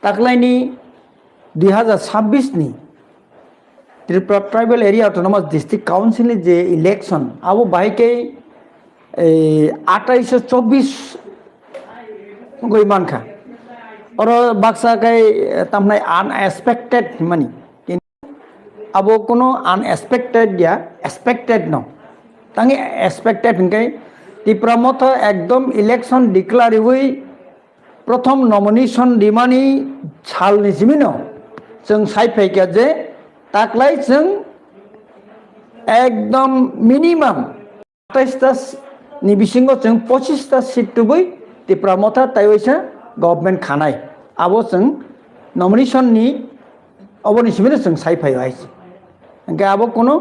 ताकलायनी 2026 नि Tripura tribal area autonomous district council जे election अब बाइके 2824 गई मानखा और बाक्सा के तमने अनएक्सपेक्टेड मानी अब कोनो अनएक्सपेक्टेड या एक्सपेक्टेड न तांगे एक्सपेक्टेड इनके त्रिपुरा मत एकदम इलेक्शन डिक्लेयर हुई प्रथम नमिनेशन दिमानी साल निजिमिनो जों सायफायखा जे ताकलाय जों एकदम मिनिमाम 28टा नि बिसिङाव जों 25टा सीट तुबै त्रिपुरा मथा ताइवैसा गभर्नमेंट खानाय आबो जों नमिनेशन नि अबनि सिमिनो जों सायफायो आइस ओंके आबो कोनो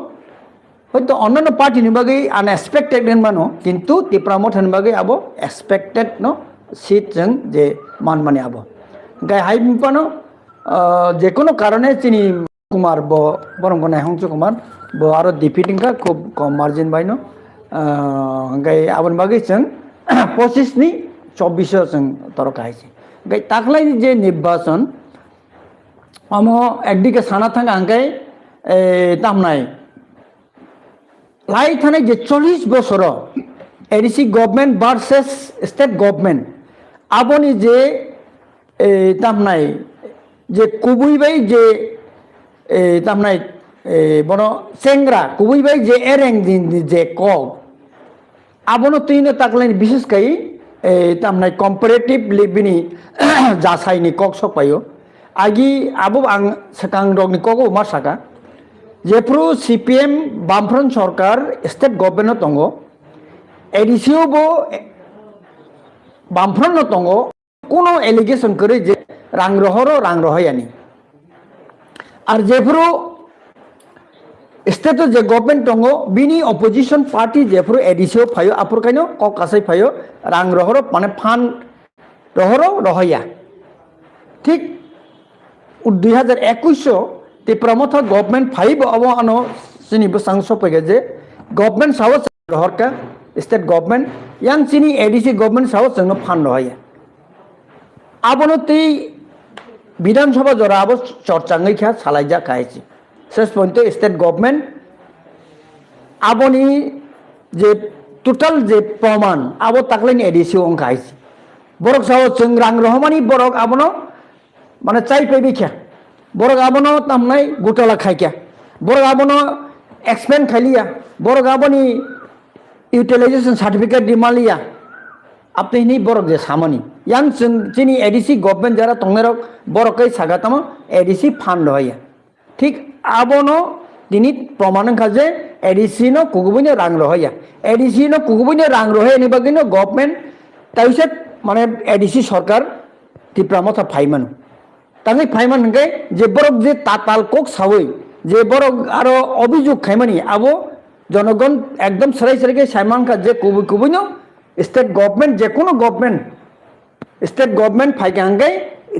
হয়তো অন্যান্য পার্টি নিবাগে আনএক্সপেক্টেড মানো কিন্তু त्रिपुरा मथा निबागे आबो एक्सपेक्टेड न सीट जों जे मान माने आबो गाय हाइ मिपानो जे कोनो कारणे चिनी कुमार बरंगनाय हंस कुमार आरो डिफिटिंग का खूब कम मार्जिन बायनो गाय आबन बागे जों 25 नि 24 जों तरका हाइसे गाय ताकलाय जे निर्वाचन अमो एकदिके साना थांगा आंगाय तामनाय लाई थाने जे 40 बছর ADC government versus state government आबोनी जे तामनाय जे कुबुइबाय जे तामनाय बनो सेंग्रा कुबुइबाय जे एरें जे क आबोनो तीनो ताकलाय विशेष कै तामनाय कम्पारेटिव लिबिनी जासायनि कक सपायो आगि आबो आं सकां रगनि कको मा साका जेफ्रु सीपीएम बामफ्रंट सरकार स्टेट गवर्नमेंट दंगो एडीसीओबो बामफ्रंट दंगो कोनो एलिगेशन करे जे रां रहयानि are जेफ्रु state J government दंगो Binny opposition party जेफ्रु एडीसीओ फायो आपुर काइनो ककासै फायो रां माने फान रहया ठीक 2021 त्रिपुरा मथा गवर्नमेंट फाइव अब आनो चिनी बसांग सपैगे जे गवर्नमेंट सावस रहरका स्टेट गवर्नमेंट यां चिनी एडीसी गवर्नमेंट सावस जोंनो फान रहया आबनो ती विधानसभा जरा आबो चर्चाङै ख्या सालायजा खायछि शेष पॉइंट स्टेट गवर्नमेंट आबोनी जे टोटल जे प्रमाण आबो ताकलायनि एडीसी ओं खायछि बरक सावस जों रां रहमानि बरक आबनो माने चाइ पैबि ख्या बरक आबनो तामनाय गुटाला खायख्या बरक आबनो एक्सपेंड खालिया बरक आबोनी यूटिलाइजेशन सर्टिफिकेट दिमालिया आपनि बरक जे सामनी यां चिनी एडीसी गवर्नमेंट जरा तंगेरक बरकै सागातम एडीसी फान रहया ठीक आबनो दिनि प्रमाण खाजे एडीसी नो कुगुबुनि रां रहया एडीसी नो कुगुबुनि रां रहया नि बागिनो गवर्नमेंट ताइसे माने एडीसी सरकार त्रिपुरा मथा फाइमान तांगे फाइमान हंगे जे बरक जे ताताल कोक सावै जे बरक आरो अभियोग खाइमानि आबो जनगण एकदम सराय साइमान का जे कुबुनो स्टेट गवर्नमेंट जे कोनो गवर्नमेंट स्टेट गवर्नमेंट फाइके हंगे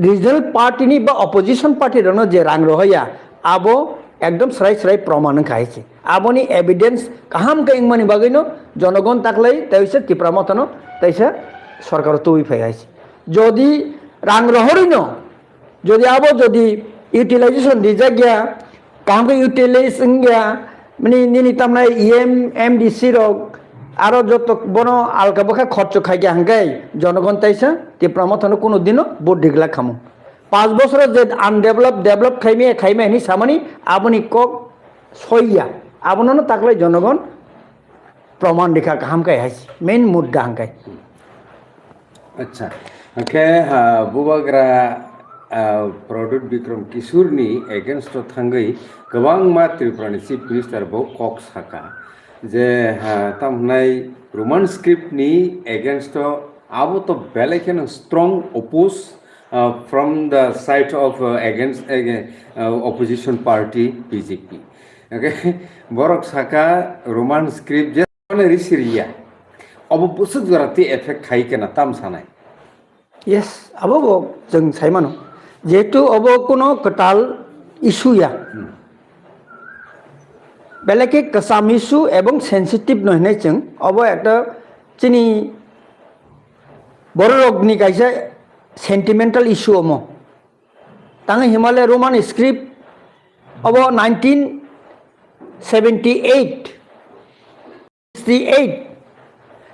रिजनल पार्टी नि बा अपोजिशन पार्टी रनो जे रां रहया आबो एकदम सराय प्रमाण खाइছে आबोनी एविडेंस काहाम के इंगमानि बागैनो जनगण ताकलै तैसे त्रिपुरा मथानो तैसे सरकार तुइ फाइছে যদি रां रहरिनो যদি आबो যদি यूटिलाइजेशन दिजा गया काम के यूटिलाइजेशन गया माने निनि तामना एमडीसी रो आरो जत बनो आलका बखा खर्च खाइ गया हंगाय जनगण तैसा त्रिपुरा मथानो कोनो दिनो बोर्ड दिगला खामो 5 বছর जे डेवलप खाइमे नि सामानि आबोनी कक सयया आबोनो ताकलै जनगण प्रमाण दिखा काम काय हाइस मेन मुद्दा हंगाय अच्छा ओके बुबाग्रा प्रदुत विक्रम किशोरनि एगेन्स्ट थांगै गोबां मा त्रिपुरानि चीफ मिनिस्टार बो कक साका जे तामनाय रोमान स्क्रिप्टनि एगेन्स्ट आबो तो बेलेकेन strong oppose from the side of against opposition party BJP okay बरक साका रोमान स्क्रिप्ट जे रिसिरिया अब बुसुक जराती इफेक्ट खाइ केना ताम सानाय यस अब जों साइमानो जेहेतु अब कोनो कटाल इशुया बेलेके कसाम इशु एवं सेंसिटिव नहनाय जों अब एक चिनी बर रगनि गायसे सेंटिमेंटल इशु अमो tang Himalaya Roman script about 1978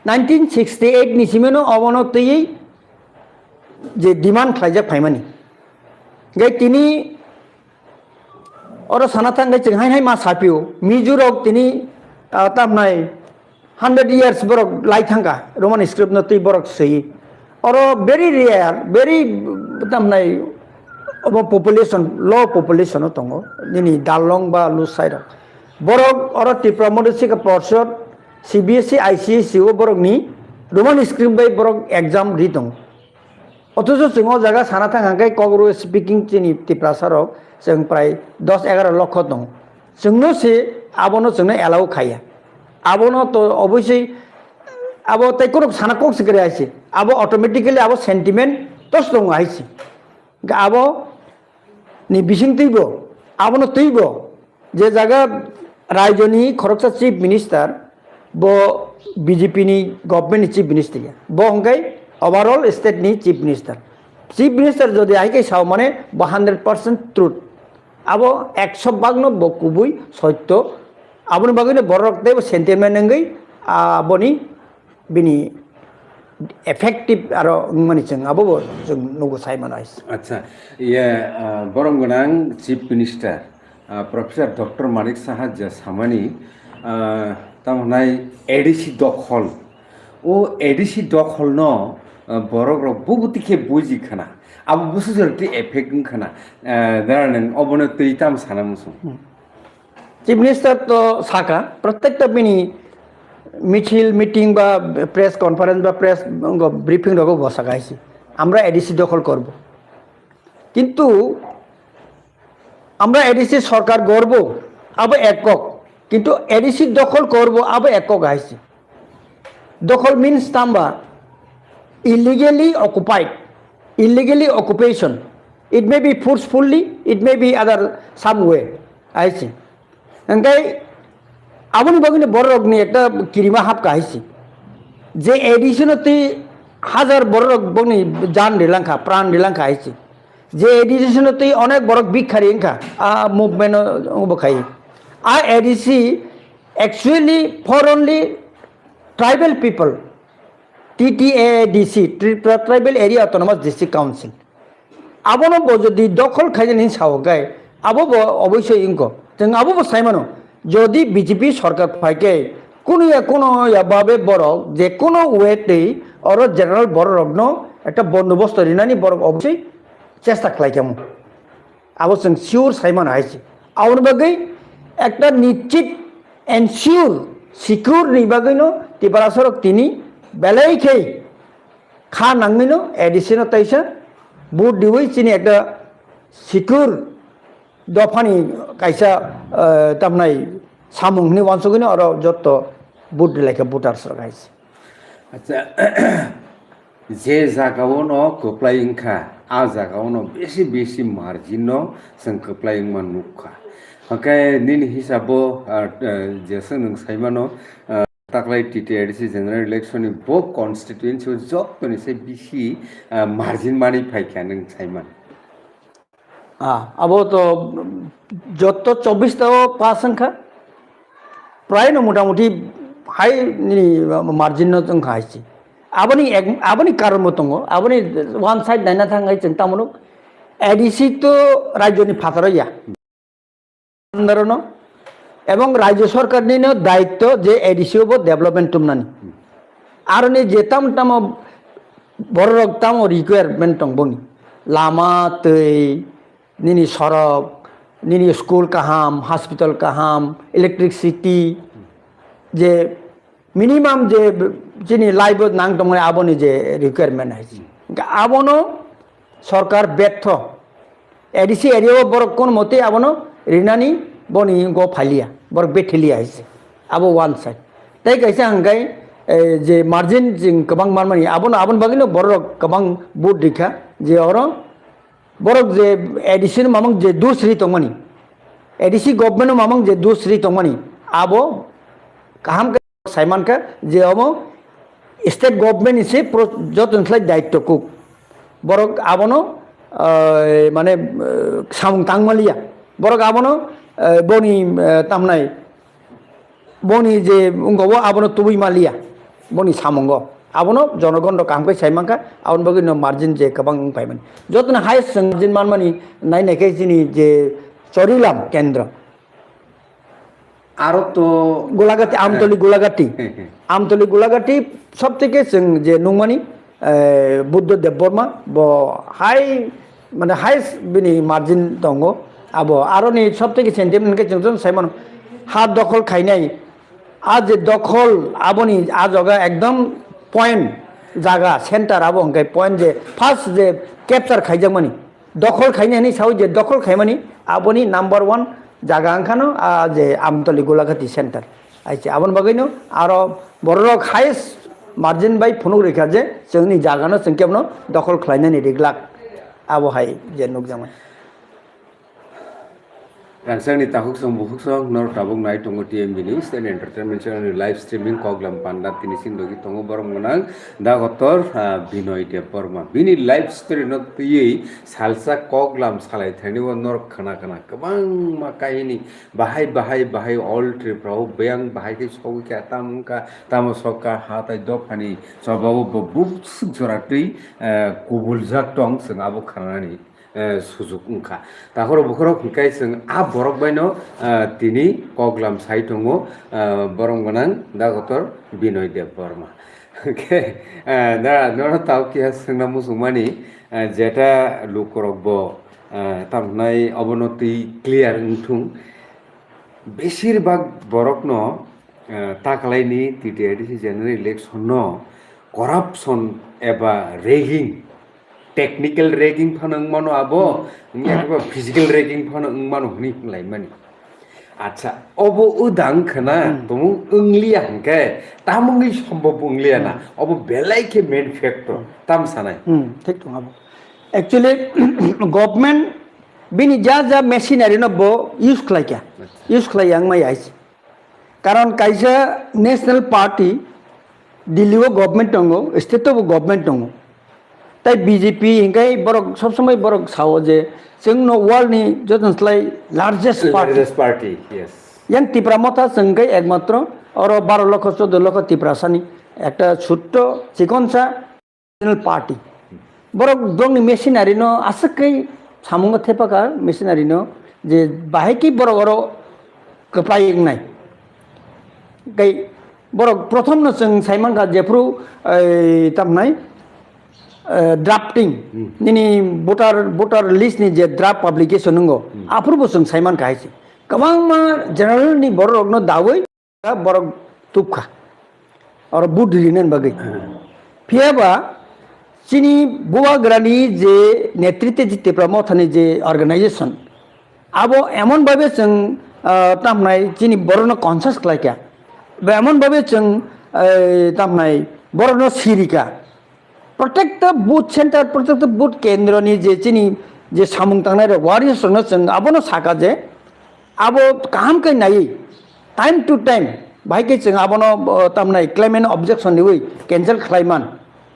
1968 ni simeno abono tei je demand khlaijak phaimani gai tini oro sanatang gai chenghai hai ma sapio mijurok tini tamnai 100 years borok lai thanga Roman script no tei borok sei oro very rare very tamnai population low population tongo nini dalong ba lu side borok oro tipra modisi ka porshot CBSE ICSE o borok ni Roman script bai borok exam ri tong অথচ जोङो জায়গা সানা থাকাঙ্কাই কগরু speaking চিনি টিপ্রাসারক जों প্রায় 10-11 লক্ষ দं जोंनो সে আবনো जोंनो এলাও খাইয়া আবনো তো অবশ্যই আবো তাই কোন সানা কোক সিগরে আইছে আবো অটোমেটিক্যালি আবো সেন্টিমেন্ট তস দং আইছে আবো নি বিসিং তৈব আবনো তৈব যে জায়গা রাজনী খরকসা চিফ মিনিস্টার ব বিজেপি নি গভর্নমেন্ট চিফ মিনিস্টার ব হংকাই overall state ni chief minister যদি আইকে সাও মানে 100% ট্রুথ আবো 100% no বকুবুই সত্য আবনি বাগিনে বড়ক দেব সেন্টিমেন্ট নঙ্গই আবনি বিনি এফেক্টিভ আর মানে जों আবো जों নগো সাইমান আইস আচ্ছা ইয়া বরং গোনাং chief minister professor doctor Manik Saha যে সামানি তামনাই এডিসি দখল ও এডিসি দখল ন বরক বুবুতিকে বুঝি খানা আবু বুসুজরটি এফেক্ট খানা দাঁড়ান অবনতি তাম সানা মুসুম চিফ মিনিস্টার তো সাকা প্রত্যেকটা বিনি মিছিল মিটিং বা প্রেস কনফারেন্স বা প্রেস ব্রিফিং রকম বসা গাইছি আমরা এডিসি দখল করব কিন্তু আমরা এডিসি সরকার গড়ব আবার একক কিন্তু এডিসি দখল করব আবার একক আইছি দখল means তাম্বা illegally occupied illegally occupation it may be forcefully it may be other some way আইছি এঙ্গাই আবনি বাগিনে বড় রোগ নিয়ে একটা কিরিমা হাপকা আইছি যে এডিশনতে হাজার বড় রোগ বনি জান দিলাঙ্কা প্রাণ দিলাঙ্কা আইছি যে এডিশনতে অনেক বড় বিখারি এঙ্কা মুভমেন্ট বখাই আর ADC actually for only tribal people TTADC Tribal Area Autonomous District Council আবনো যদি দখল খাইজেন সাওগাই আবো অবশ্যই ইনকো जों আবো সাইমানো যদি বিজেপি সরকার ফাইকে কোনো ভাবে বড় যে কোনো ওয়েতে অর জেনারেল বড় রগ্ন একটা বন্দোবস্ত রিনানি বড় অবশ্যই চেষ্টা খাইকাম আবো जों শিওর সাইমান আইছি আউন বাগৈ একটা নিশ্চিত এনশিওর সিকিউর নিবাগৈনো টিপারাসরক তিনি বেলাই খেই খা নাঙ্গিনো এডিশনো তাইসা বুট দিবই চিনি একটা সিকিউর দফানি কাইসা তামনাই সামুংনি ওয়ানসগিনো আর যত বুট দিলাইকে বুটার সরকাইছে আচ্ছা যে জায়গাওনো কোপ্লাইংখা আ জায়গাওনো বেশি বেশি মার্জিন जों কোপ্লাইংমান নুখা ওকে নিন হিসাবো যে जों সাইমানো তাকলাই টিটিআরসি জেনারেল ইলেকশননি ব কনস্টিটুয়েন্সি যতনি সে বেশি মার্জিন মানি ফাইকা নং সাইমান আবো তো যত 24টাও পাস সংখ্যা প্রায় মোটামুটি হাই মার্জিন সংখ্যা আইছি আবনি কারণ মতঙ্গ আবনি ওয়ান সাইড নাইনা থাঙ্গাই চিন্তা মনুক এডিসি তো রাজ্যনি ফাতারইয়া আন্দোলন এবং রাজ্য সরকার নিয়ে দায়িত্ব যে এডিসি হব ডেভেলপমেন্ট তুমনানি আর নি যেতাম তাম বড় রকতাম রিকোয়ারমেন্ট বনি লামা তৈ নিনি সড়ক নিনি স্কুল কাহাম হসপিটাল কাহাম ইলেকট্রিসিটি যে মিনিমাম যে যিনি লাইভ নাং দङ আবনি যে রিকোয়ারমেন্ট আছে আবনো সরকার ব্যর্থ এডিসি এরিয়া বড় কোন মতে আবনো রিনানি বনি গো ফালিয়া বড় বেঠেলিয়া আছে আবো ওয়ান সাইড তাই কাইছে হাঙ্গাই যে মার্জিন जों गोबां मारमानि आबन बागिनो बड़ गोबां बुट दिखा जे अर बड़ जे एडिसन मामं जे दूसरी तंगमानि एडिसी गवर्नमेंट मामं जे दूसरी तंगमानि आबो काहाम साइमान का जे अमो स्टेट गवर्नमेंट इसे जतनस्लाय दायित्व को बड़ आबनो মানে সামুং তাংমালিয়া বরক আবনো বনি তামনাই বনি যে উঙ্গবো আবনো তুবুই মালিয়া বনি সামঙ্গ আবনো জনগণ কামকে সাইমাঙ্কা আবন বগি মার্জিন যে গোबां পাইমান যতন হাইয়েস্ট মার্জিন মানমানি নাইনাইখাই যিনি যে চরিলাম কেন্দ্র আরো তো গোলাঘাটি আমতলি গোলাঘাটি সব থেকে যে নুংমানি বুদ্ধদেব বর্মা ব হাই মানে হাইয়েস্ট বিনি মার্জিন দङ আবো আরো নি সব থেকে সেন্টিমেন্টকে जों সাইমান হাত দখল খাইনাই আজ দখল আবনি আ জায়গা একদম পয়েন্ট জায়গা সেন্টার আবো হंखाय পয়েন্ট যে ফার্স্ট যে ক্যাপচার খাইজামানি দখল খাইনানি সাউ যে দখল খাইমানি আবনি নাম্বার 1 জায়গা আনখানো যে আমতলি গোলাঘাটি সেন্টার আইছে আবন বাগাইनो আরো বড়রক হাইয়েস্ট মার্জিন বাই फुनुक रेखा जे जोंनि जागानो जों केबनो दखल खालायनानै रिग्लाक आबहाय जे नुकजामाय Rangsangni tahuk song buhuk song nor tabung nai tongo TMB News and Entertainment Channel live streaming koglam panda tini sin dogi tongo borong menang da gotor Binoy de Porma bini live stream not tiye salsa koglam salai thani wo nor khana khana kabang ma kahini bahai all trip rao bayang bahai ke sogi ka tam soka hatai do phani sobabu bubuk joratui kubul jak tong sing abu khanani সুযোগ উংখা তাহলে বখরক হিকাই जों আ বরক বাইনো তিনি কগলাম সাইটং বরং গনাং দা গতর বিনয় দেব বর্মা ওকে দা নর তাও কি হাসনা মুসুমানি যেটা লোকরক ব তামনাই অবনতি ক্লিয়ার উঠুং বেশিরভাগ বরক ন তাকলাইনি টিটিআইডিসি জেনারেল ইলেকশন ন করাপশন এবা রেগিং टेक्निकल रेगिंग फानों मानो आबो निया फिजिकल रेगिंग फानों मानो हनी लाइमानी अच्छा अब उदां खना तुम इंग्लिया हंके तामुंगी संभव इंग्लिया ना अब बेलाई के मेन फैक्टर ताम सानाय ठीक तो आबो एक्चुअली गवर्नमेंट बिनि जा मेशिनारि न बो यूज खलाइया यूज खलाइयां माय आइस कारण काइसा नेशनल पार्टी दिल्लीओ गवर्नमेंट दंगो स्टेटआव गवर्नमेंट दंगो তাই বিজেপি হিংকাই বরক সব সময় বরক সাও যে जोंनो वर्ल्डनि जतनस्लाय लार्जेस्ट पार्टी यस यां ত্রিপুরামতা जोंखाय একমাত্র আর 12 লক্ষ 14 লক্ষ ত্রিপুরাসানি একটা ছোট্ট চিকনসা ন্যাশনাল পার্টি বরক দংনি মেশিনারি ন আসকৈ সামঙ্গ থেপাকা মেশিনারি ন যে বাহাইকি বরক আর কপাইং নাই গাই বরক প্রথম ন जों সাইমানকা जेफ्रु তামনাই ड्राफ्टिंग निनी वोटर लिस्ट नि जे ड्राफ्ट पब्लिकेशन नंगो आफुरबो जों साइमान काहायसि गोबां मा जनरल नि बरक न दावै बरक तुपखा और बुट रिनेन बगै फियाबा चिनी बुवाग्रानी जे नेतृत्व जिते प्रमोथनि जे ऑर्गेनाइजेशन आबो एमन भाबे जों तामनाय चिनी बरन कन्सास क्लाइका एमन भाबे जों तामनाय बरन सिरिका प्रत्येकटा बुथ सेंटर प्रत्येकटा बुथ केंद्रनि जे चिनी जे सामुं थांनाय वारियर्सनो जों आबोनो साका जे आबो काम कै नायै टाइम टू टाइम बाइके जों आबोनो तामनाय क्लेमेन्ट ऑब्जेक्शन निवै कैंसिल खालायमान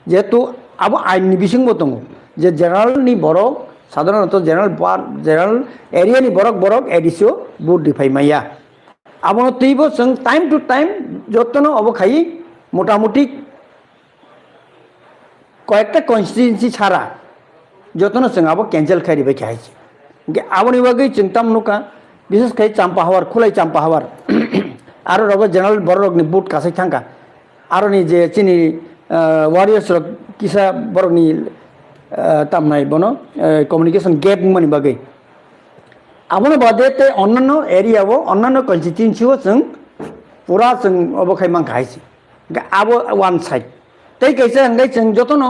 जेतु आबो आइननि बिसिंबो दङ जे जनरल नि बरक साधारणत जनरल एरिया नि बरक एडिसो बुथ दिफायमाया आबोनो तैबो जों टाइम टू टाइम जतनो अबो खायि मोटामुटी কয়েকটা কনস্টিটিউয়েন্সি ছাড়া যতন जों आबो कैंसिल खारिबाय खायसि आबोनि बागै जों तामनुका विशेष खाय चाम्पा हावार खुलाय चाम्पा हावार आरो रग जनरल बरकनि बुट कासै थांका आरोनि जे चिनि वारियर्स किसा बरकनि तामनाय बनो कम्युनिकेशन गैप मानि बागै आबोनो बादे ते अन्नान्य एरियावो अन्नान्य कनस्टिट्युएन्सिवो जों पुरा जों अबखाय मान खायसि आबो वान साइड तै कैसे हंगाय जों जतन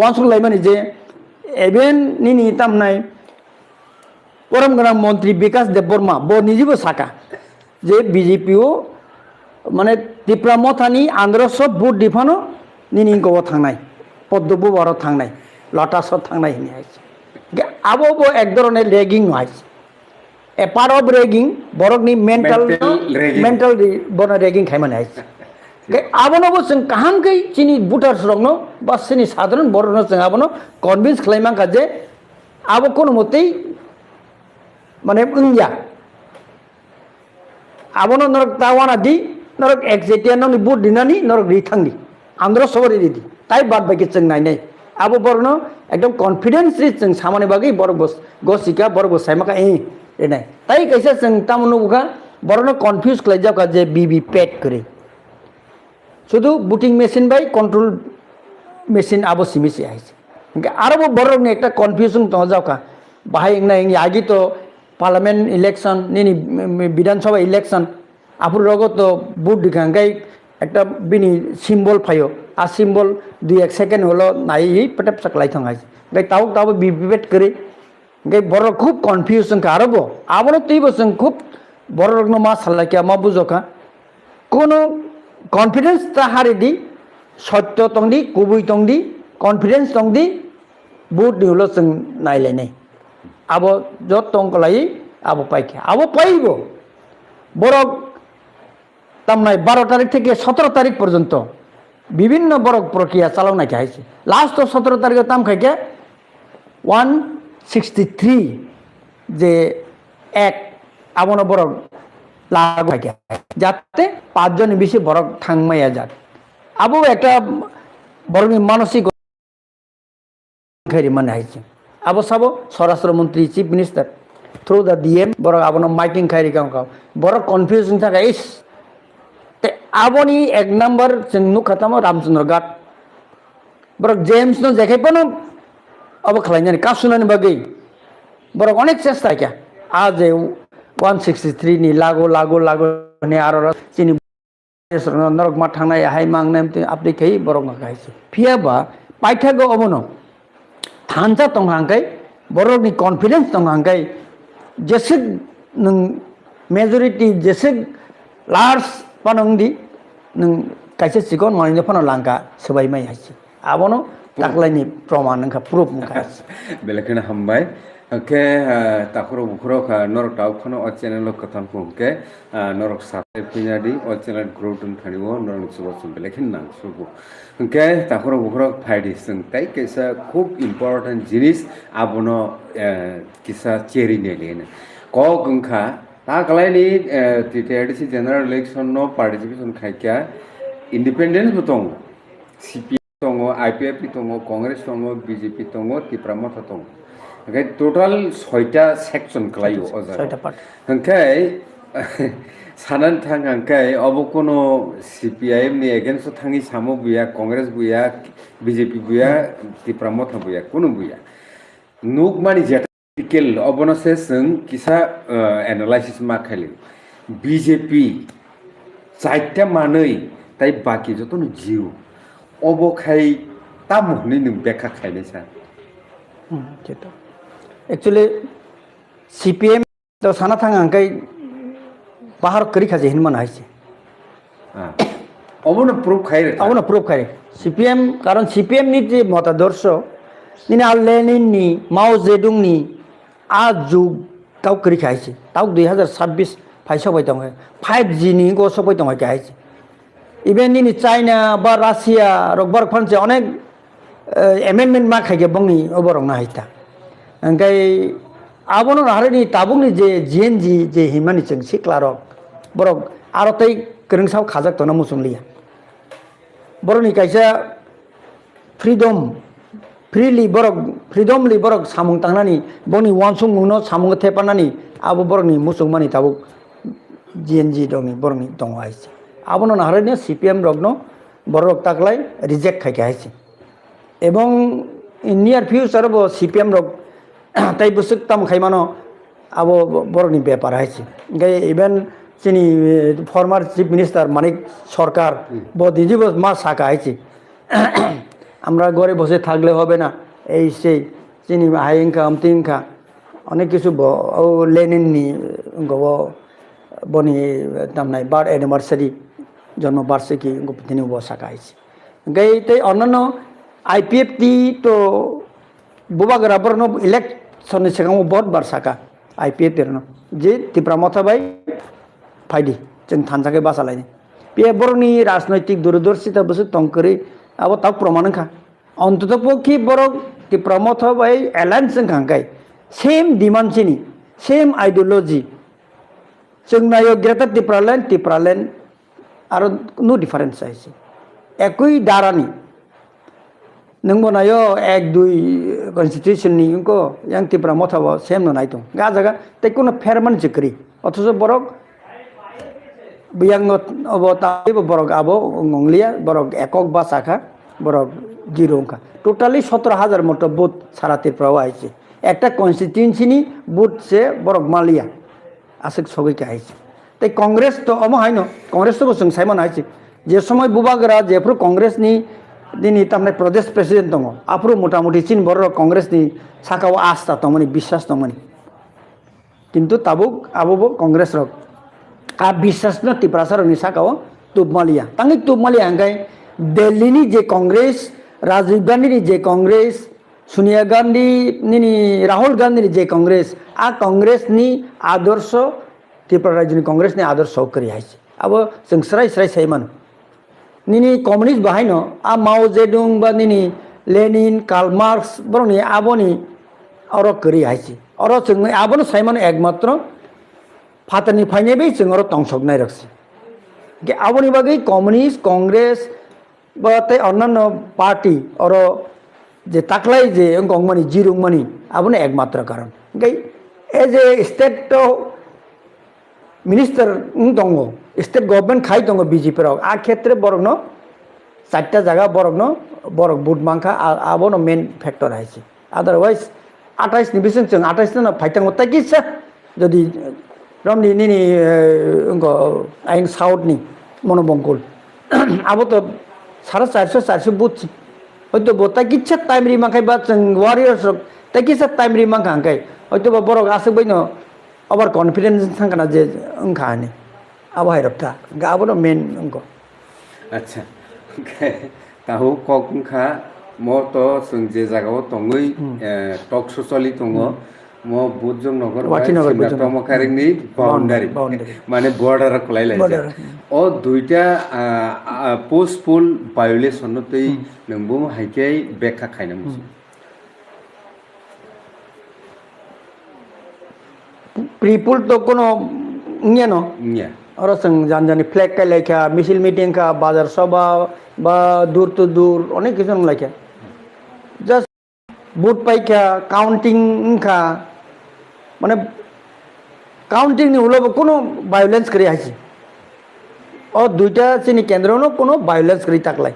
वानसुं लाइमानि जे एबेन निनि तामनाय परम गोनां मन्त्री विकास देब बर्मा ब निजिबो साका जे बीजेपीओ माने ত্রিপুরামথাनि आंध्र सब बुथ दिफानो निनि गव थांनाय पद्मबु बर थांनाय लटासर थांनाय हिनि आइस आबो बो एक धरনের रेगिं आइस ए पार्ट ऑफ रेगिं बरकनि मेंटल बन रेगिं खायमाने आइस आबोनो जों काहामकै चिनि बुटार्स रंनो बा चिनि साधारण बरनो जों आबोनो कन्भिन्स खालायमांका जे abo kono motei মানে India abono norok tawana di norok exetia noni bud dinani norok ritangdi andro sobori didi tai bad baki cheng nai nai abo borno ekdom confidence ri cheng samane bagi bor bos gosika bor bos sai maka e nai tai kaisa cheng tamunu buka borno confuse klai jaka je bibi pet kore শুধু বুটিং machine বাই control machine আবো সিমিসি আইছে আরো বড় একটা confusion তো যাওকা বাহাই না আগে তো পার্লামেন্ট ইলেকশন নিনি বিধানসভা ইলেকশন আপুর রগত তো বুট দিখাঙ্গাই একটা বিনি সিম্বল ফাইও আর সিম্বল 2-1 সেকেন্ড হলো নাই পেটাপ সাকলাই থাঙ্গাইছে গাই তাও তাও বিবেট করে গাই বড় খুব কনফিউশন কা আরবো আবনো তুই বসং খুব বড় রগ্ন মা সাল্লাকিয়া মা বুঝকা কোনো কনফিডেন্স তাহারে দি সত্য তংদি কুবুই তংদি কনফিডেন্স তংদি বুট হলো जों নাইলাইনাই আবো যত তংকলাই আবো পাইকে আবো পাইব বড় তামনাই 12 তারিখ থেকে 17 তারিখ পর্যন্ত বিভিন্ন বড় প্রক্রিয়া চালাও নাকি আইছে লাস্ট 17 তারিখে তাম খাইকে 163 যে এক আবনো বড় লাগু থাকে যাতে 5 জন বেশি বড় থাংমাইয়া যাক আবু একটা বড় মানসিক খাইরি মানে আইছে আবো সাবো স্বরাষ্ট্রমন্ত্রী chief minister through the DM বড় আবনো মাইকিং খাইরি কাম বড় কনফিউশন থাকে ইস তে আবনি এক নাম্বার চেংনু খতম রামচন্দ্র ঘাট বড় জেমস নো দেখাই পানো অব খালাইনি কাশুনানি বাগৈ বড় অনেক চেষ্টা কে আজ 163 ni lago ni aro chini norok ma thangnai hai mangnai apni kai borok ma kaise phiaba paithago obono thansa tonghangkai borok ni confidence tonghangkai jesik nung majority jesik large panongdi nung kaise sikon mani phano langka sebai mai haisi abono taklaini proman nangka proof mukas belekena hambai oke takuro bukhro kha norok taw khono o channel kathan phumke norok sate pinadi o channel grow dun thaniwo norok subasum belekhin nang subu oke takuro bukhro phaidi sing tai kaisa khub important jinis abono kisa cheri nelene ko gungkha ta kalaini TTRDC general election no participation khaikya independence butong CPI tongo IPF tongo congress tongo BJP tongo Tipramotha tongo okay total 6টা section kalayo ojar 6টা part hangkai sanan thang hangkai obo kono CPIM ni against thangi samo buya congress buya BJP buya Tipramotha buya kono buya nuk mani jeta kel obono se sing kisa analysis ma khali BJP 4টা manei tai baki jotono zero obo khai tamukni nung bekha khainai sa যেটা actually CPM তো সানা থাঙ্গাঙ্কাই পাহাড় করি খাজে হিনমান আইছে অবন proof খাইরে অবন proof খাইরে CPM কারণ CPM নি যে মতাদর্শ নিনে আর লেনিন নি মাও জেডুং নি আজ যুগ তাও করি খাইছে তাও 2026 ফাইসা বাই দङ 5G নি গো সবাই দङ খাইছে ইভেন নি চায়না বা রাশিয়া রকবার ফানছে অনেক এমেন্ডমেন্ট मा खाइगे बंगनि ओबरंग ना हाइता अंगाय आबोनो हारिनि ताबुंनि जे जीएनजी जे हिमानि जों सिक्लारक बरक आरतै गोरोंसाव खाजाक तना मुसुंलिया बरनि कायसा फ्रीडम फ्रीली बरक फ्रीडमली बरक सामुं तांनानि बनि वानसुं मुनो सामुं थेपानानि आबो बरनि मुसुंमानि ताबु जीएनजी दंनि बरनि दङ आइसे आबोनो हारिनि CPM रगनो बरक ताकलाय रिजेक्ट खाइके आइसे এবং নিয়ার ফিউচার বো CPM রক তাই বুসুক তাম খাইমানো আবো বড়নি ব্যাপার আইছে গাই ইভেন চিনি ফরমার চিফ মিনিস্টার মানিক সরকার বো দিদি বস মা সাকা আইছে আমরা ঘরে বসে থাকলে হবে না এই সেই চিনি হাইংখা আমতিংখা অনেক কিছু ও লেনিন নি গো বনি তামনাই বার অ্যানিভার্সারি জন্ম বার্ষিকী তিনি বো সাকা আইছে গাই তাই অন্যান্য IPF टी तो बुबा गराबर नो इलेक्शन सिगाङाव बहुत बार साका IPF देरनो जे Tipramotha बाय फाइदि जों थानजाके बासालायनि बे बरनि राजनैतिक दूरदर्शिता बसु तंकरि आबो ताक प्रमाणखा अन्ततः पक्षी बर Tipramotha बाय एलायन्स जों खांगाय सेम डिमान्ड सिनी सेम आइडियोलॉजी जों नायो ग्रेटार टिप्रालेण्ड आरो नो डिफारेन्स आइसे एकई दारानि नोंबो नायो एक दुई कन्स्टिट्यूशन नि इनको yang टिप्रा मथाबो सेम नो नायतो गा जागा तै कोनो फेरमान जिक्री अथच बरक बियांग अब ताबो बरक आबो ngonglia बरक एकक बा शाखा बरक जिरो का टोटाली 17,000 मतो बुथ सारा ত্রিপুরাও আইছে একটা কনস্টিটিউয়েন্সি নি বুথ সে বরক মালিয়া আসক সবাইকে আইছে তাই কংগ্রেস তো অম হয় না কংগ্রেস তো বসং সাইমন আইছে যে সময় বুবাগরা যেপ্রু কংগ্রেস নি দিনি তামনে প্রদেশ প্রেসিডেন্ট দङ আপ্রু মোটামুটি চিন বড় কংগ্রেস নি সাকাও আস্থা তমনি বিশ্বাস তমনি কিন্তু তাবুক আবো কংগ্রেস রক आ বিশ্বাস না ত্রিপুরা নি সাকাও তুবমালিয়া তাঙ্গি তুবমালিয়া আঙ্গাই दिल्ली नि जे कांग्रेस राजीव गांधी नि जे कांग्रेस सोनिया गांधी नि राहुल गांधी नि जे कांग्रेस आ कांग्रेस नि आदर्श त्रिपुरा राज्य नि कांग्रेस नि आदर्श करी आइছে अब जों स्राय स्राय सायमान निनि कम्युनिस्ट बाहायनो आ माओ जेडुं बा निनि लेनिन कार्ल मार्क्स बरनि आबनि अर करी आइছে अर जों आबनो सायमान एकमात्र फातनि फाइनेबे जों अर तंसकनाय रखसि के आबनि बागै कम्युनिस्ट कांग्रेस बाते अन्यान्य पार्टी और जे ताकलाई जे गंगमानी जिरुंगमानी आबने एकमात्र कारण गई एज ए स्टेट मिनिस्टर दङ स्टेट गवर्नमेंट खाई दङ बीजेपी राव आ क्षेत्र बरगनो 4टा जायगा बरगनो बरग बुट मांखा आबनो मेन फैक्टर आइছে अदरवाइज 28 नि बिसं जों 28 ना फाइटांग ताकिसा जदि रमनि निनि अंग आइन साउथ नि मनोबंकुल आबो तो 450 बुथ हयतो बता किच्छा टाइम रि माखाय बा जों वारियर्स ता किच्छा टाइम रि माखांखाय हयतो बरक आसे बैनो ओभार कॉन्फिडेंस थांखाना जे ओंखानि आबहाय रखता गाबनो मेन अंको अच्छा ताहु कखा म तो जों जे जागाव तङै टक ससलि दङ म बुजों नगर टमकारिनि बाउंडारी माने बॉर्डर खलाय लायजा ओ दुइटा पोस्टफुल वायोलेशन तै नंबो हाइकै बेखा खायना मुस प्रीपुल तो कोनो न्यानो न्या और संग जान जानि फ्लैग का लेखा मिছিল मीटिंग का बाजार सभा बा दूर तो दूर अनेक किसम लेखा जस्ट बुट पाइका काउंटिंग का माने काउंटिंग नि उलो कोनो वायोलेंस करी आइছে और दुइटा सिनि केन्द्रनो कोनो वायोलेंस करी ताकलाय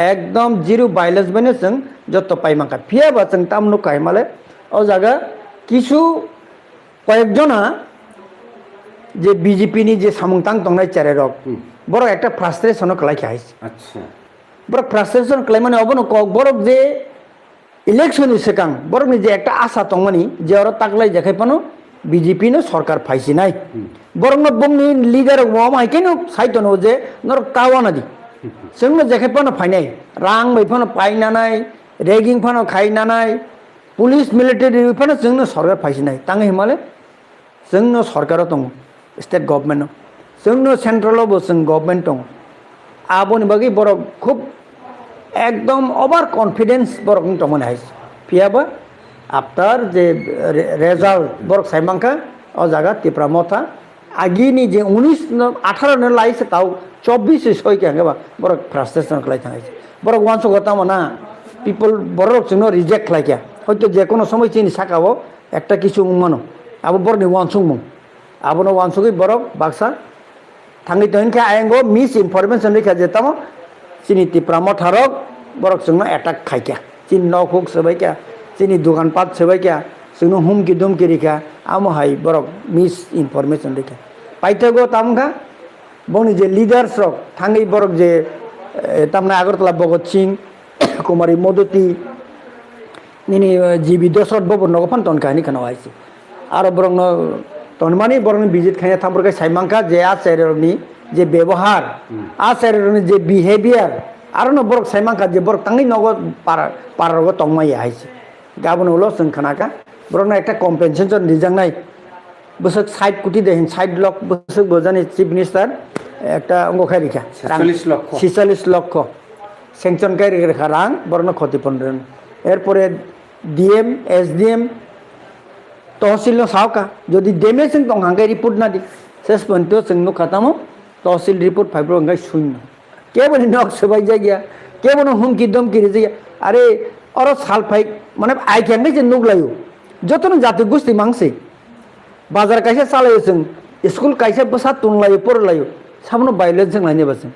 एकदम जिरो वायोलेंस बने जों जत पाइमाका फिया बा जों तामनो कायमाले ओ जागा किछु कयेकजना जे बीजेपी नि जे सामुंतां दंनाय चारे रक बरो एकटा फ्रास्ट्रेशन खलायखा आइছে अच्छा बरो फ्रास्ट्रेशन खलाय माने अबनो कक बरो जे इलेक्शन सेकां बरो नि जे एकटा आशा दंमानि जे अर ताकलाय देखायपानो बीजेपी नो सरकार फाइसि नाय बरंनो बंगनि लीडर वाम हाइकेनो साइतनो जे नर कावाना दि जोंनो देखायपानो फाइनाय रां बैफानो पाइनानाय रेगिं फानो खाइनानाय पुलिस मिलिटारि बैफानो जोंनो सरकार फाइसि नाय तांगे हिमाले जोंनो सरकार दं स्टेट गवर्नमेंट जोंनो सेंट्रल जों गवर्नमेंट दं आबोनि बागै बर खूब एकदम ओभार कॉन्फिडेंस बर तमने हाइस फियाबा आफ्टर जे रेजल्ट बरक साइमांका ओ जागा टिप्रा मथा आगिनि जे 18 ने लाइसे ताव 24 सय के हंगबा बरक फ्रास्ट्रेशन खलाय थांगाइसे बरक वानसो गता मना पिपल बरक जोंनो रिजेक्ट लायका हयतो जे कोनो समय चिनि साकाबो एकटा किछु मानो आबो बरनि वानसुं मु आबोनो वानसुगै बरक बाक्सा थांगै तनके आयंगो मिस इनफरमेशन लेखा जेतामो चिनि टिप्रा मथारक बरक जोंनो अटैक खायका चिन नखुक सबायका चिनी दुकानपाट सबायका जोंनो हुमकि दुमकि रिखा आमो हाय बरक मिस इनफरमेशन लेखा पाइथगो तामगा बनि जे लिडार्स रक थांगै बरक जे तामना आगरतला भगत सिंह कुमारी मदती निनि जीबी दशरथ बाबू नगफान तन काहिनी खानाव आइছে आरो बरंग तनमानि बरंग बिजित खायना थामबरका साइमांका जे आचार्यनि जे व्यवहार आचार्यनि जे बिहेवियर आरो न बरक साइमांका जे बरक तांगै नग पारगो तंगमाय आइছে गाबोन उलो जों खानाका बरंग एकटा कम्पेनसेशन दिजांनाय बोसोक 60 कोटी देहिन 60 लाख बोसोक बोजानि चीफ मिनिस्टार एकटा अंगखाय रिखा 46 लक्ष सेंक्शन काय रेखा रां बरंग क्षतिपूरण एरपरे डीएम एसडीएम তহসিল সাওকা যদি ডেমেজ দং হাঙ্গাই রিপোর্ট না দি শেষ পর্যন্ত जों খাতামো তহসিল রিপোর্ট ফাইব্র হাঙ্গাই শূন্য কেবল নক সবাই জায়গা কেবল হুমকি দমকি জায়গা আরে অর সাল ফাই মানে আইখানে যে নুগলায়ো যতন জাতি গোষ্ঠী মাংসে বাজার কাইসে চালাयो जों স্কুল কাইসে বসা তুনলাयो পড়লাयो সামনে বাইলে जों লাইনে বাসে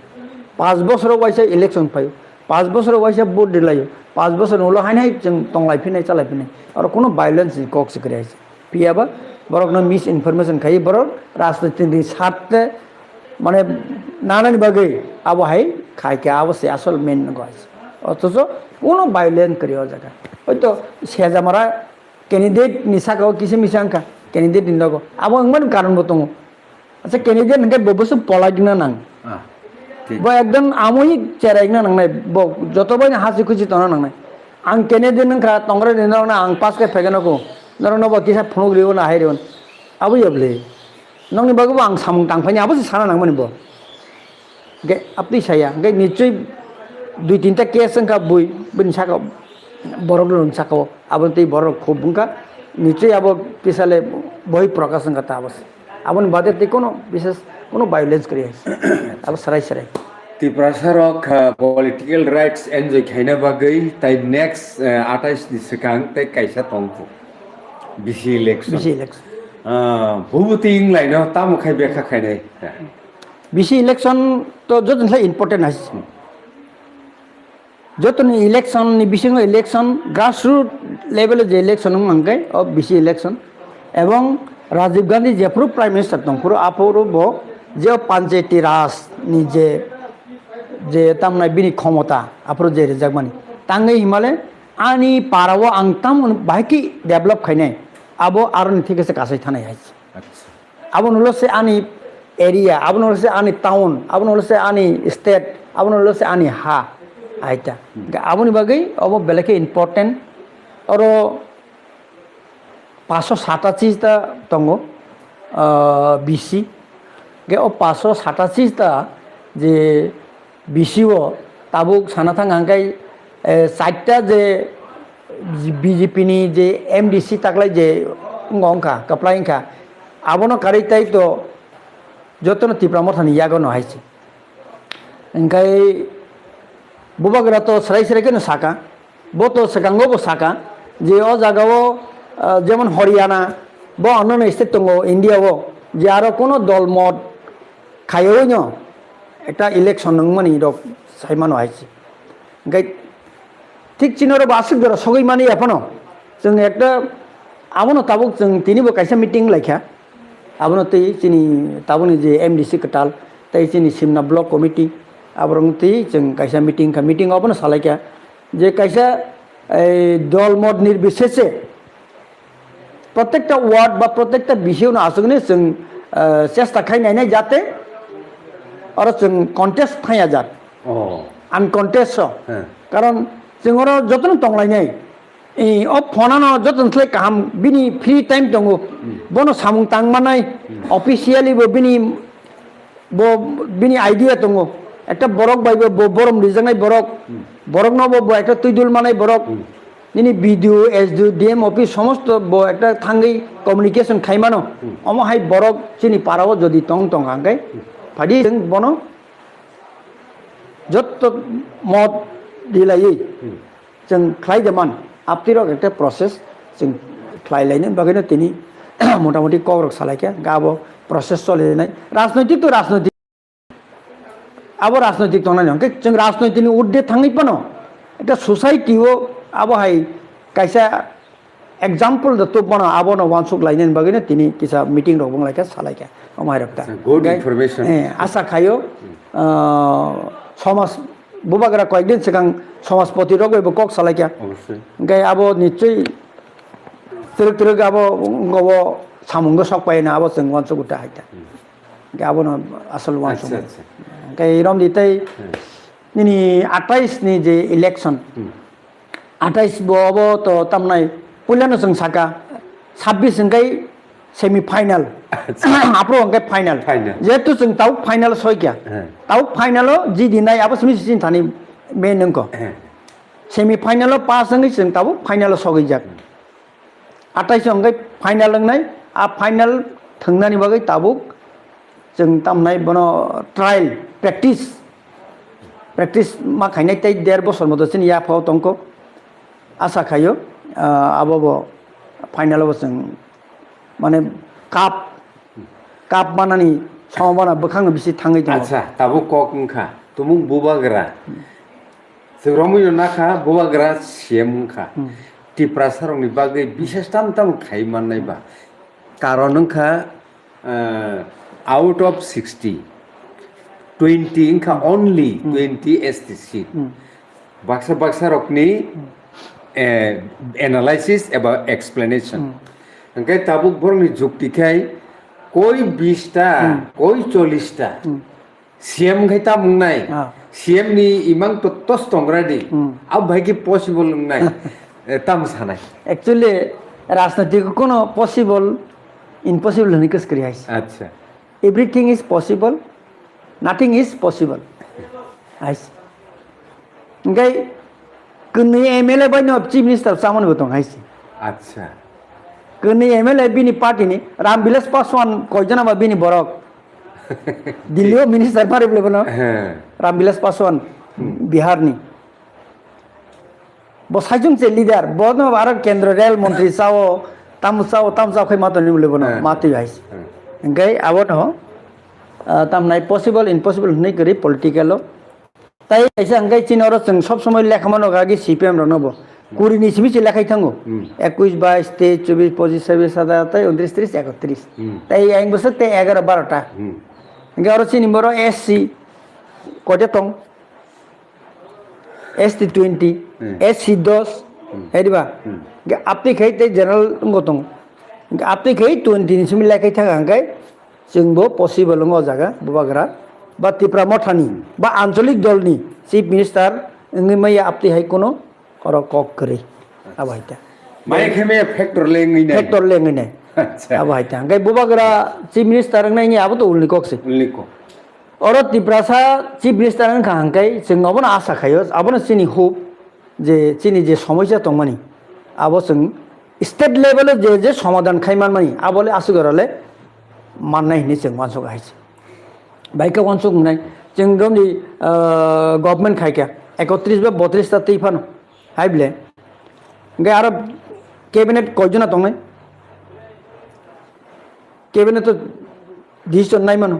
5 বছর বয়সে ইলেকশন ফাইও 5 বছর বয়সে ভোট দিলাयो 5 বছর হলো হাইনাই जों তংলাইফিনাই চালাইফিনাই আর কোনো ভায়োলেন্স কক সিকরে আছে পিয়াবা বরক না মিস ইনফরমেশন খাই বরক রাজনীতির স্বার্থে মানে নানানি বাগে আবো হাই খাইকে আবসে আসল মেন গজ অথচ কোনো ভায়োলেন্স করিও জায়গা হয়তো সেজামারা ক্যান্ডিডেট নিসাকাও কিছু মিসাঙ্কা ক্যান্ডিডেট নিলাগো আবো এমন কারণ বতঙ্গ আচ্ছা ক্যান্ডিডেট নাকি ববসু পলাইনা নাং bo ekdom amoi cheraigna nangnai bo jotobai hasi khusi tona nangnai ang kenedi nangkha tongre dinona ang pas ke phegeno ko narono bo kisa phunugri na hairion abui able nongni bagu ang samung tangphani abusi sana nangmani bo ge apni saya ge nichoi dui tinta case angka bui bin saka borok lon saka abon tei borok khobungka nichoi abo kisale boi prakashon kata abos abon bade te kono বিশেষ কোনো violence করি আছে আবার সারাই সারাই ত্রিপুরাসারক political rights enjoy খাইনা বাগৈ তাই next 28 ni sekang tai kaisa tongko bisi election ভুবুতিং লাইনো তামু খাই বেখা খাইনাই বিসি ইলেকশন তো যতন ইম্পর্টেন্ট আছে যতন ইলেকশন নি বিসিং ইলেকশন গ্রাসরুট লেভেলে যে ইলেকশন মাঙ্গাই অফ বিসি ইলেকশন এবং রাজীব গান্ধী যেপুরো প্রাইম মিনিস্টার দं পুরো আপুরো ব যে পঞ্চায়েতি রাজ নিজে যে তামনাই বিনি ক্ষমতা আপুরো যে রেজাকমানি তাঙ্গে হিমালে আনি পারাও আং তাম বাকি ডেভেলপ খাইনাই আবো আরো ঠিক আছে কাছে থানাই আছে আবো নলসে আনি এরিয়া আবো নলসে আনি টাউন আবো নলসে আনি স্টেট আবো নলসে আনি হা আইতা আবনি বাগৈ অব বেলেকে ইম্পর্টেন্ট আরো 587টা দङ বিসি গে ও 587টা যে বিসিও তাবুক সানাথাং আঙ্কাই 60টা যে বিজেপি নি যে এমডিসি তাকলাই যে ngongka kaplaingka abono karitai to jotono tipramothani yagono haisi engkai bubagra to sarai sarai keno saka boto sakango bo saka je o jagao যেমন হরিয়ানা বা অন্যান্য স্টেট দङ ইন্ডিয়াও যে আরো কোনো দলমত খাইও ন একটা ইলেকশন নংমানি রক সাইমানো আইছে গাই ঠিক চিনর বাসিক দর সগৈ মানি এখনো जों একটা আবনো তাবুক जों তিনিবো কাইসা মিটিং লাইখা আবনো তৈ চিনি তাবনি যে এমডিসি কটাল তাই চিনি সিমনা ব্লক কমিটি আবরং তৈ जों কাইসা মিটিং আবনো সালাইকা যে কাইসা এই দলমত নির্বিশেষে প্রত্যেকটা ওয়ার্ড বা প্রত্যেকটা বিষয় আসলে जों চেষ্টা খাইনাই যাতে আর जों কন্টেস্ট থাইয়া যাত আনকন্টেস্ট কারণ जोंरो যতন তংলাইনাই এই অ ফনানো যতন থলে কাম বিনি ফ্রি টাইম দङ বনো সামুং তাংমানাই অফিসিয়ালি বিনি আইডিয়া দङ একটা বরক বাইব বরম রিজানাই বরক নব একটা তুইদুল মানাই বরক নিনি বিডিও এসডিও ডিএম অফিস সমস্ত একটা থাঙ্গি কমিউনিকেশন খাইমানো অমহাই বরক চিনি পারাও যদি টং হাঙ্গাই ফাদি जों বনো যত মত দিলাই जों খাইদেমান আপতিরক একটা প্রসেস जों খাইলাইনে বাগেনো তিনি মোটামুটি কবরক সালাইকে গাবো প্রসেস চলিনাই রাজনৈতিক তো রাজনৈতিক আবো রাজনৈতিক তো নাই जों রাজনৈতিকনি উর্ধে থাঙ্গি পানো একটা সোসাইটিও আবো হাই কাইসা एग्जाम्पल तो बना आबोनो वानसुक लाइनेन बागैनो तिनी किसा मीटिंग रबं लाइका सालाइका अमाय रक्ता गुड इनफरमेशन आशा खायो समाज बुबाग्रा कয়েকদিন सिगां समाजपति रगैबो कक सालाइका गाय आबो निश्चय तिरक आबो गबो सामुंगो सक पाइना आबो जों वानसुक उता हाइता गाय आबोनो आसल वानसुक गाय रम दितै निनि 28 नि जे इलेक्शन 28 बो तो तमनाय पुलानो जों साका 26 अंगाय सेमिफाइनाल आपरो अंगाय फाइनाल जेतु जों ताउ फाइनाल सयक्या ताउ फाइनाल जि दिनाय आबो समी सिन थानि मे नंको सेमिफाइनाल पास अंगाय जों ताउ फाइनाल सगै जाक 28 अंगाय फाइनाल लोंनाय फाइनाल थांनायनि बागै ताबुक जों तामनाय बनो ट्रायल प्रेक्टिस मा खायनाय ताई 1.5 बोसोर मदसिन या फाव तंको आशा खायो आबो फाइनालाव जों माने काप बानानि समावबाना बोखांनो बिसि थाङै दङ आच्छा ताबुक कक ओंखा तुमुक बुबाग्रा जोंरमुयो नाखा बुबाग्रा सिएम ओंखा टिप्रा सारंनि बागै बिशेष ताम खायमान नायबा कारण ओंखा आउट ऑफ 60 20 इनका only 20 ST seat baksa rokni analysis एबा explanation ओंखाय ताबुक बरनि जुक्तिखाय कोई 20 टा कोई 40 टा सीएम खाय ता मुंनाय सीएम नि इमां तो तोंग्रादि अब भाई की पॉसिबल मुंनाय ताम सानाय एक्चुअली राजनीति को कोनो पॉसिबल इम्पॉसिबल नहीं कस करी आइस अच्छा everything is possible nothing is possible आइस ओंखाय कनै एमएलए बायनो चीफ मिनिस्टर सामोन बतंग आइस अच्छा कनै एमएलए बिनि पार्टीनि रामविलास पासवान कयजना बा बिनि बरक दिल्लीयाव मिनिस्टार मारिबले बनो रामविलास पासवान बिहारनि बसाइजों से लीडर बनो आरो केंद्र रेल मंत्री साओ तामसाओ खै मातनि मुले बनो माति आइस ओंखाय आबनो तामनाय पॉसिबल इम्पॉसिबल नहीं करी पॉलिटिकल ताई ऐसे अंगाय चिनर जों सब समय लेखामानो गागी सीपीएम रनबो कुरिनि सिमिसि लेखाय थांगो 21 22 23 24 25 26 27 29 30 31 ताई आइं बोसोर ते 11 12 टा ओंखाय आरो चिनि बर एससी कयटा दं एसटी 20 एससी 10 हेदिबा आपनि खै ते जनरल अंगो दं आपनि खै 20 नि सिमि लेखाय थांगा अंगाय जोंबो पसिबल नङा जागा बुबाग्रा बा त्रिपुरा मथानि बा आंचलिक दलनि चीफ मिनिस्टार ओंनि मैया आपति हाय कोनो और कक करे अब हायता माय खेमे फैक्टर लेंगैने अच्छा अब हायता ओंखाय बुबाग्रा चीफ मिनिस्टार ओंनायनि आबो तो उलनि ककसे और त्रिपुरा सा चीफ मिनिस्टार ओंखा हांखाय जोंनावबो आशा खायो आबोनो चिनि होप जे चिनि जे समस्या दंमानि आबो जों स्टेट लेवल जे समाधान खायमान मानि आबोले आसुगरले माननाय हिनि जों मानसुक हायसे बाइका वानसुक मोननाय जों गावनि गभर्नमेंट खायका 31 बा 32 ता तैफानो हायब्ले ओंखाय आरो कैबिनेट कयजना दंनाय कैबिनेट तो डिसिजन नाय मानो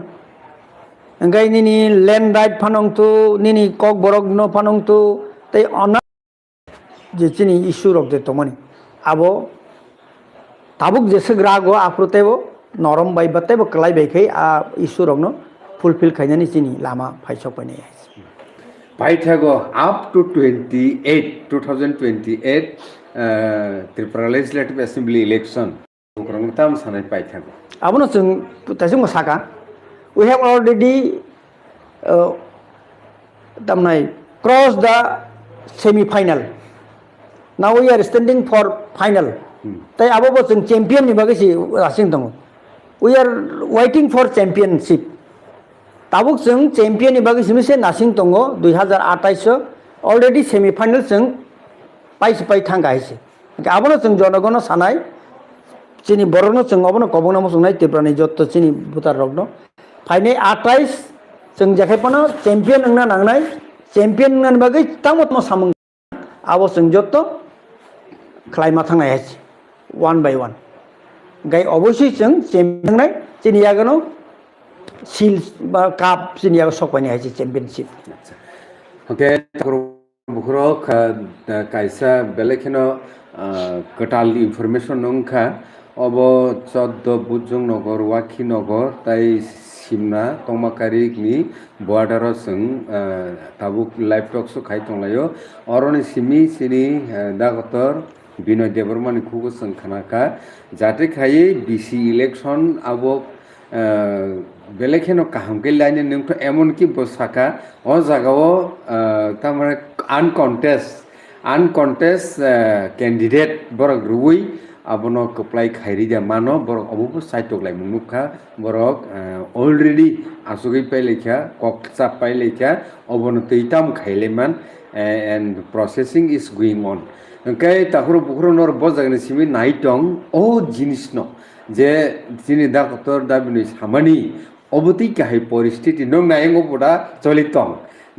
ओंखाय निनि लैंड राइट फानंतु निनि कक बरक न फानंतु तै अना जे चिनि इश्यू रक दे तमनि आबो ताबुक जेसे ग्रागो आफ्रुतेबो नरम बाय बतेबो क्लाय बायखै आ इश्यू रकनो फुलफिल खायनानि चिनि लामा फाइसक बायनाय पाइथागो up to 2028 Tripura legislative assembly election ताम सानाय पाइथागो आबोनो जों ताइसंग साका we have already tamnai crossed the semi final now we are standing for final tai abo bo जों champion ni bagasi asing dong we are waiting for championship tabuk जों champion ni bagasi mise nasing dong 2028 already semi final जों पाइ थांगा आइसे आबोनो जों जनगण सानाय चिनि बरनो जों आबोनो कबंना मसंनाय त्रिपुरानि जत्त चिनि भुटार रगनो फाइने 28 जों जाखायपनो champion नंना नांनाय champion नंना बागै तामत म सामं आबो जों जत्त क्लाइमा थांनाय आइसे 1 by 1 गाय अबশ্যই जों चेम्पियन नाय चिनि यागनो सिल बा काप चिनि याग सकबायनि आइसे चेम्पियनशिप ओके बुखरो कायसा बेलेखनो कटाल इनफरमेशन नंखा अब चद्द बुजों नगर वाखि नगर ताई सिमना तमाकारिनि बॉर्डर जों ताबुक लाइव टॉक सो खाय तंलायो अरनि सिमि सिनि दागतर बिनय देबरमानि खुगो जों खानाका जाते खायै बीसी इलेक्शन आबो बेलेखेनो काहामके लाइने नोंथ एमन कि बसाका अ जागाव तामाने अनकन्टेस्ट कैंडिडेट बरक रुई abono keplai khairi dia mano borok obo saitok lai mungkha borok already asugi pailekha koksa pailekha obono teitam khaileman and processing is going on ओंखाय ताखुरो बुखुरो नर बजागनि सिमी नाइटं ओ जिनिस न जे जिनि दा कतर दा बिनि सामानि अबति काहि परिस्थिति नों नायंगो बोदा चलितं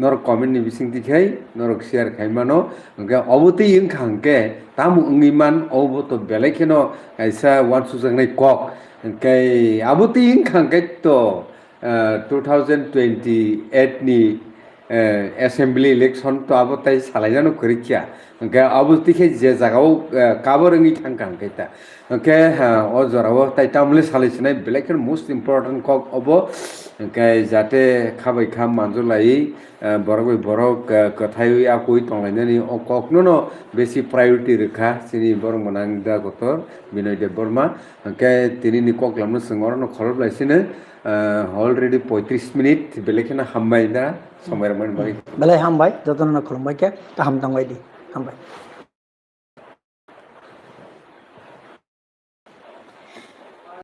नर कमेन्ट नि बिसिं दिखाय नर शेयर खायमानो ओंखाय अबति इंखांके तामु इंगिमान अबतो बेलेखेनो ऐसा वान सुजंनाय कक ओंखाय अबति इंखांके तो 2028 नि एसेम्बली इलेक्शन तो अब तय सालायजानो करिखिया ओंखाय अबतिखे जे जागाव काबरंगि थांखांखैता ओंखाय अजराव तय तामले सालायसनाय बेलेखेन मोस्ट इम्पोर्टेन्ट कक अब ओंखाय जाते खाबाय खाम मानजुलाई बरक बरक कथाय आकुई तंलायनानै अ ककनो न बेसि प्रायोरिटी रेखा सिनि बरं मनां दा गतर बिनय देब बर्मा ओंखाय तिनि कक लामनो सोंगर न खलबलायसिनो अलरेडी 35 मिनिट बेलेखेना हामबाय दा समायरमोन बाय बेलाय हामबाय जतन खुलुमबाय के गाहाम थांबाय दि हामबाय